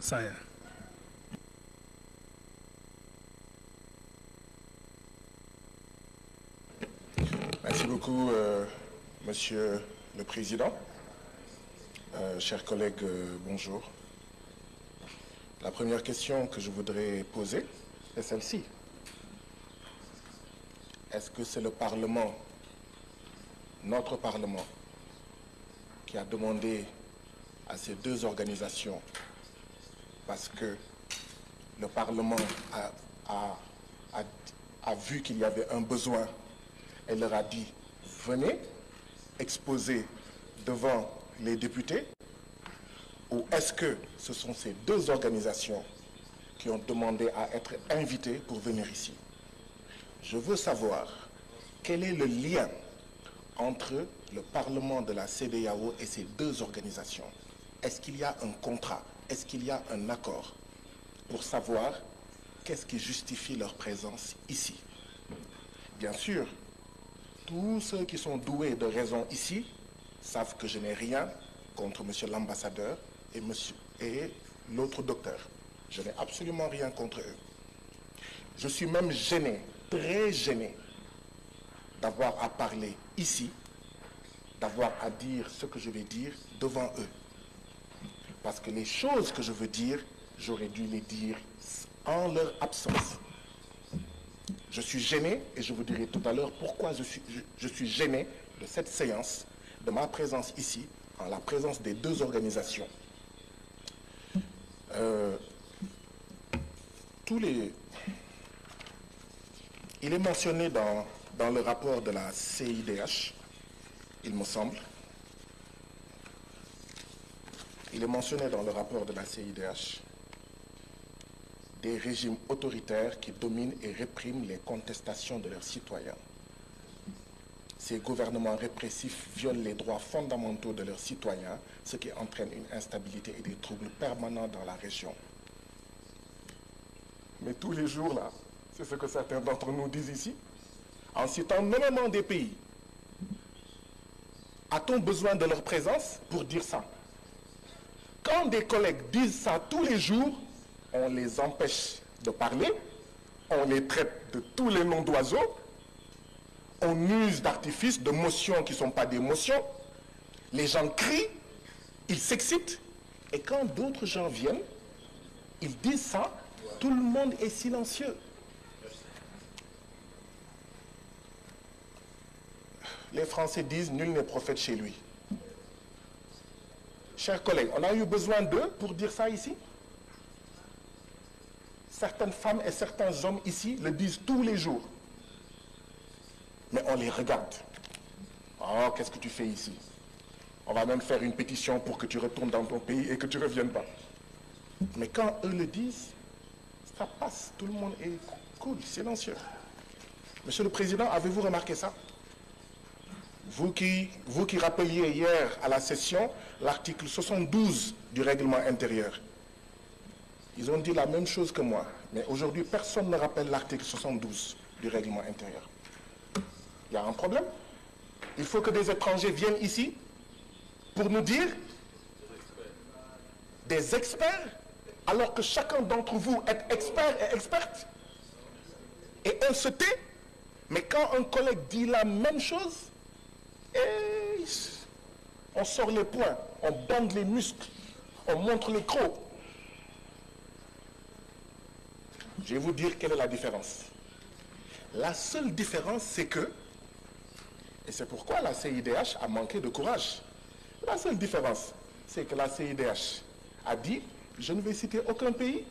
Saya. Merci beaucoup, Monsieur le Président. Chers collègues, bonjour. La première question que je voudrais poser est celle-ci. Est-ce que c'est le Parlement, notre Parlement, qui a demandé à ces deux organisations, parce que le Parlement a vu qu'il y avait un besoin, elle leur a dit, venez exposer devant les députés, ou est-ce que ce sont ces deux organisations qui ont demandé à être invitées pour venir ici? Je veux savoir quel est le lien entre le Parlement de la CEDEAO et ces deux organisations. Est-ce qu'il y a un contrat? Est-ce qu'il y a un accord pour savoir qu'est-ce qui justifie leur présence ici? Bien sûr, tous ceux qui sont doués de raison ici savent que je n'ai rien contre monsieur l'ambassadeur et l'autre docteur. Je n'ai absolument rien contre eux. Je suis même gêné, très gêné, d'avoir à parler ici, d'avoir à dire ce que je vais dire devant eux. Parce que les choses que je veux dire, j'aurais dû les dire en leur absence. Je suis gêné, et je vous dirai tout à l'heure pourquoi je suis gêné de cette séance, de ma présence ici, en la présence des deux organisations. Il est mentionné dans le rapport de la CIDH, il me semble. Il est mentionné dans le rapport de la CIDH des régimes autoritaires qui dominent et répriment les contestations de leurs citoyens. Ces gouvernements répressifs violent les droits fondamentaux de leurs citoyens, ce qui entraîne une instabilité et des troubles permanents dans la région. Mais tous les jours, là, c'est ce que certains d'entre nous disent ici, en citant nommément des pays. A-t-on besoin de leur présence pour dire ça? Quand des collègues disent ça tous les jours, on les empêche de parler, on les traite de tous les noms d'oiseaux, on use d'artifices, de motions qui ne sont pas des motions, les gens crient, ils s'excitent, et quand d'autres gens viennent, ils disent ça, tout le monde est silencieux. Les Français disent « nul n'est prophète chez lui ». Chers collègues, on a eu besoin d'eux pour dire ça ici? Certaines femmes et certains hommes ici le disent tous les jours. Mais on les regarde. Oh, qu'est-ce que tu fais ici? On va même faire une pétition pour que tu retournes dans ton pays et que tu ne reviennes pas. Mais quand eux le disent, ça passe. Tout le monde est cool, silencieux. Monsieur le Président, avez-vous remarqué ça? Vous qui rappeliez hier à la session l'article 72 du règlement intérieur. Ils ont dit la même chose que moi, mais aujourd'hui, personne ne rappelle l'article 72 du règlement intérieur. Il y a un problème. Il faut que des étrangers viennent ici pour nous dire des experts, alors que chacun d'entre vous est expert et experte. Et on se tait, mais quand un collègue dit la même chose, on sort les poings, on bande les muscles, on montre les crocs. Je vais vous dire quelle est la différence. La seule différence, c'est que, et c'est pourquoi la CIDH a manqué de courage, la seule différence, c'est que la CIDH a dit, je ne vais citer aucun pays.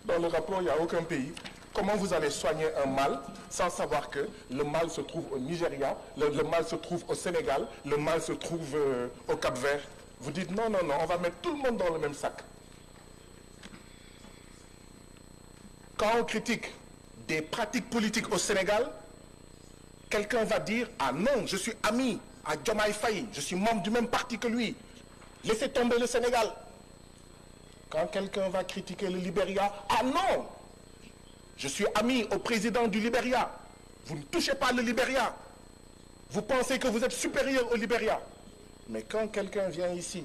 Dans le rapport, il n'y a aucun pays. Comment vous allez soigner un mal sans savoir que le mal se trouve au Nigeria, le mal se trouve au Sénégal, le mal se trouve au Cap-Vert? Vous dites non, non, non, on va mettre tout le monde dans le même sac. Quand on critique des pratiques politiques au Sénégal, quelqu'un va dire « Ah non, je suis ami à Diomaye Faye, je suis membre du même parti que lui. Laissez tomber le Sénégal. » Quand quelqu'un va critiquer le Libéria, « Ah non, je suis ami au président du Libéria. Vous ne touchez pas le Libéria. Vous pensez que vous êtes supérieur au Libéria. » Mais quand quelqu'un vient ici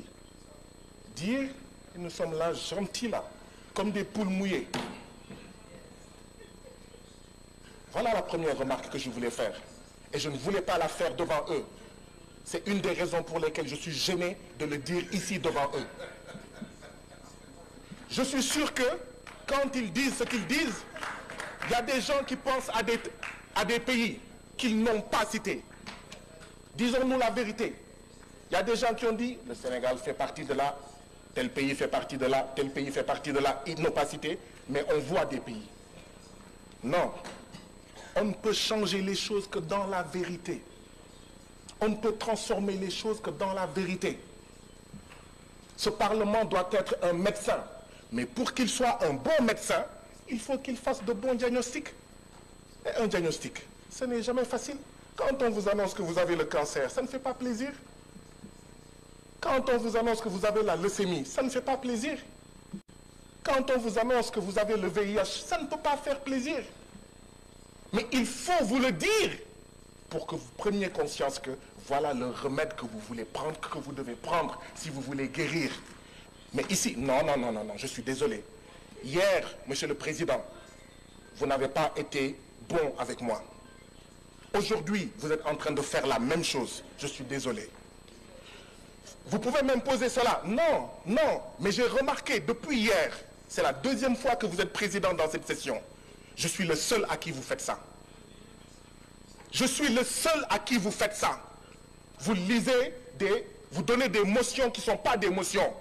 dire que nous sommes là, gentils là, comme des poules mouillées. Voilà la première remarque que je voulais faire. Et je ne voulais pas la faire devant eux. C'est une des raisons pour lesquelles je suis gêné de le dire ici devant eux. Je suis sûr que quand ils disent ce qu'ils disent, il y a des gens qui pensent à des pays qu'ils n'ont pas cités. Disons-nous la vérité. Il y a des gens qui ont dit le Sénégal fait partie de là, tel pays fait partie de là, tel pays fait partie de là. Ils n'ont pas cité, mais on voit des pays. Non. On ne peut changer les choses que dans la vérité. On ne peut transformer les choses que dans la vérité. Ce Parlement doit être un médecin. Mais pour qu'il soit un bon médecin, il faut qu'il fasse de bons diagnostics. Et un diagnostic, ce n'est jamais facile. Quand on vous annonce que vous avez le cancer, ça ne fait pas plaisir. Quand on vous annonce que vous avez la leucémie, ça ne fait pas plaisir. Quand on vous annonce que vous avez le VIH, ça ne peut pas faire plaisir. Mais il faut vous le dire pour que vous preniez conscience que voilà le remède que vous voulez prendre, que vous devez prendre si vous voulez guérir. Mais ici, non, je suis désolé. Hier, Monsieur le Président, vous n'avez pas été bon avec moi. Aujourd'hui, vous êtes en train de faire la même chose. Je suis désolé. Vous pouvez même poser cela. Non, mais j'ai remarqué depuis hier, c'est la deuxième fois que vous êtes président dans cette session. Je suis le seul à qui vous faites ça. Je suis le seul à qui vous faites ça. Vous lisez vous donnez des motions qui ne sont pas des motions.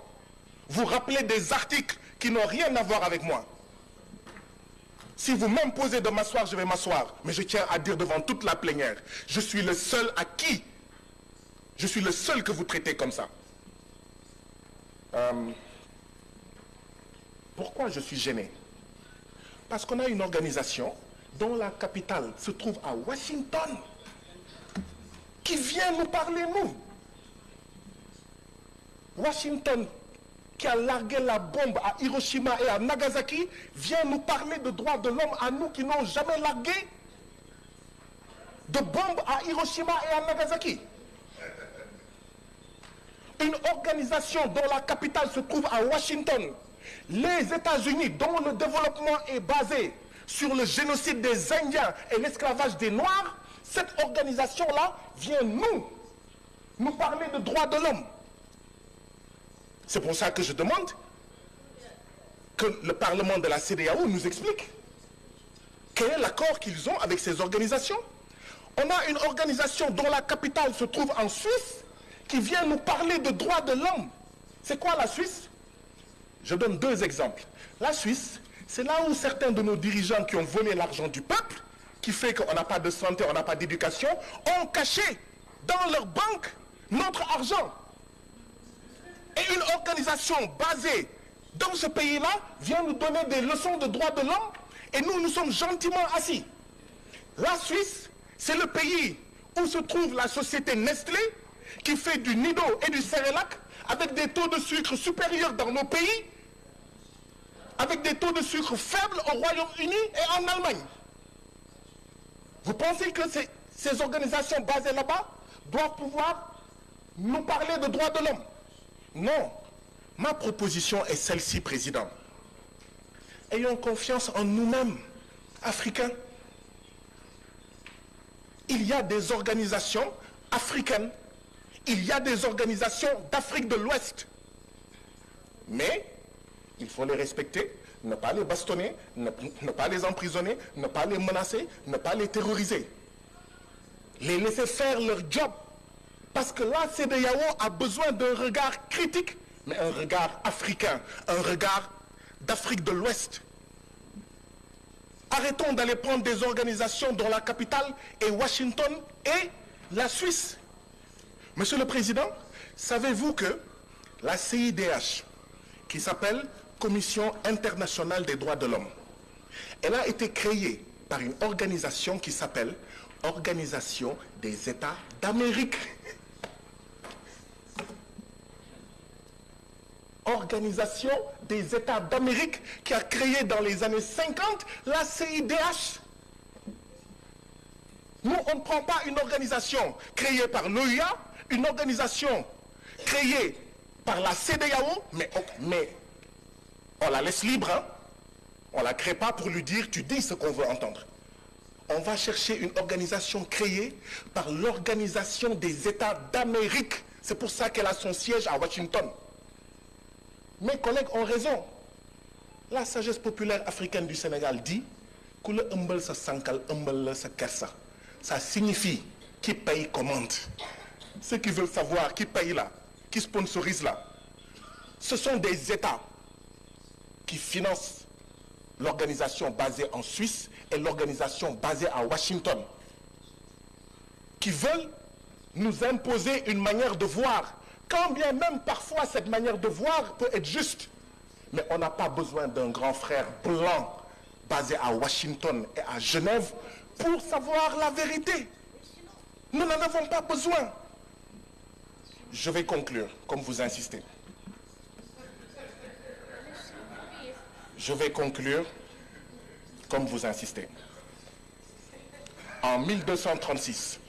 Vous rappelez des articles qui n'ont rien à voir avec moi. Si vous m'imposez de m'asseoir, je vais m'asseoir. Mais je tiens à dire devant toute la plénière, je suis le seul à qui, je suis le seul que vous traitez comme ça. Pourquoi je suis gêné? Parce qu'on a une organisation dont la capitale se trouve à Washington, qui vient nous parler, nous. Washington, qui a largué la bombe à Hiroshima et à Nagasaki, vient nous parler de droits de l'homme à nous qui n'ont jamais largué de bombes à Hiroshima et à Nagasaki. Une organisation dont la capitale se trouve à Washington, les États-Unis, dont le développement est basé sur le génocide des Indiens et l'esclavage des Noirs, cette organisation-là vient nous parler de droits de l'homme. C'est pour ça que je demande que le Parlement de la CEDEAO nous explique quel est l'accord qu'ils ont avec ces organisations. On a une organisation dont la capitale se trouve en Suisse qui vient nous parler de droits de l'homme. C'est quoi la Suisse? Je donne deux exemples. La Suisse, c'est là où certains de nos dirigeants qui ont volé l'argent du peuple, qui fait qu'on n'a pas de santé, on n'a pas d'éducation, ont caché dans leur banque notre argent. Et une organisation basée dans ce pays-là vient nous donner des leçons de droits de l'homme et nous sommes gentiment assis. La Suisse, c'est le pays où se trouve la société Nestlé qui fait du Nido et du Cerelac avec des taux de sucre supérieurs dans nos pays, avec des taux de sucre faibles au Royaume-Uni et en Allemagne. Vous pensez que ces organisations basées là-bas doivent pouvoir nous parler de droits de l'homme? Non. Ma proposition est celle-ci, Président. Ayons confiance en nous-mêmes, Africains. Il y a des organisations africaines, il y a des organisations d'Afrique de l'Ouest. Mais il faut les respecter, ne pas les bastonner, ne pas les emprisonner, ne pas les menacer, ne pas les terroriser. Les laisser faire leur job. Parce que la CEDEAO a besoin d'un regard critique, mais un regard africain, un regard d'Afrique de l'Ouest. Arrêtons d'aller prendre des organisations dont la capitale est Washington et la Suisse. Monsieur le Président, savez-vous que la CIDH, qui s'appelle Commission internationale des droits de l'homme, elle a été créée par une organisation qui s'appelle Organisation des États d'Amérique. Organisation des États d'Amérique qui a créé dans les années 50 la CIDH. Nous, on ne prend pas une organisation créée par l'OUA, une organisation créée par la CEDEAO, mais on la laisse libre, hein? On ne la crée pas pour lui dire, tu dis ce qu'on veut entendre. On va chercher une organisation créée par l'Organisation des États d'Amérique. C'est pour ça qu'elle a son siège à Washington. Mes collègues ont raison. La sagesse populaire africaine du Sénégal dit que le umbel sa sankal, umbel sa kersa. Ça signifie qui paye commande. Ceux qui veulent savoir qui paye là, qui sponsorise là, ce sont des États qui financent l'organisation basée en Suisse et l'organisation basée à Washington, qui veulent nous imposer une manière de voir, quand bien même parfois cette manière de voir peut être juste. Mais on n'a pas besoin d'un grand frère blanc basé à Washington et à Genève pour savoir la vérité. Nous n'en avons pas besoin. Je vais conclure, comme vous insistez. Je vais conclure, comme vous insistez. En 1236,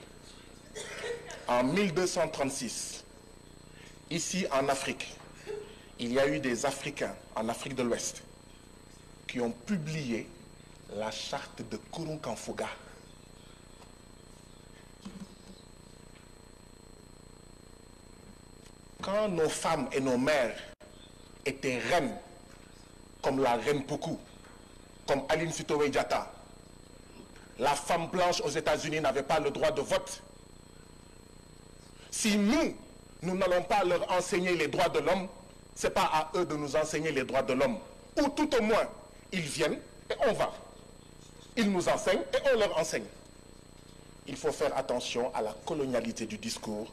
ici en Afrique, il y a eu des Africains en Afrique de l'Ouest qui ont publié la charte de Kurunkanfuga. Quand nos femmes et nos mères étaient reines, comme la reine Poukou, comme Aline Sitoé Diatta, la femme blanche aux États-Unis n'avait pas le droit de vote. Si nous n'allons pas leur enseigner les droits de l'homme, ce n'est pas à eux de nous enseigner les droits de l'homme. Ou tout au moins, ils viennent et on va. Ils nous enseignent et on leur enseigne. Il faut faire attention à la colonialité du discours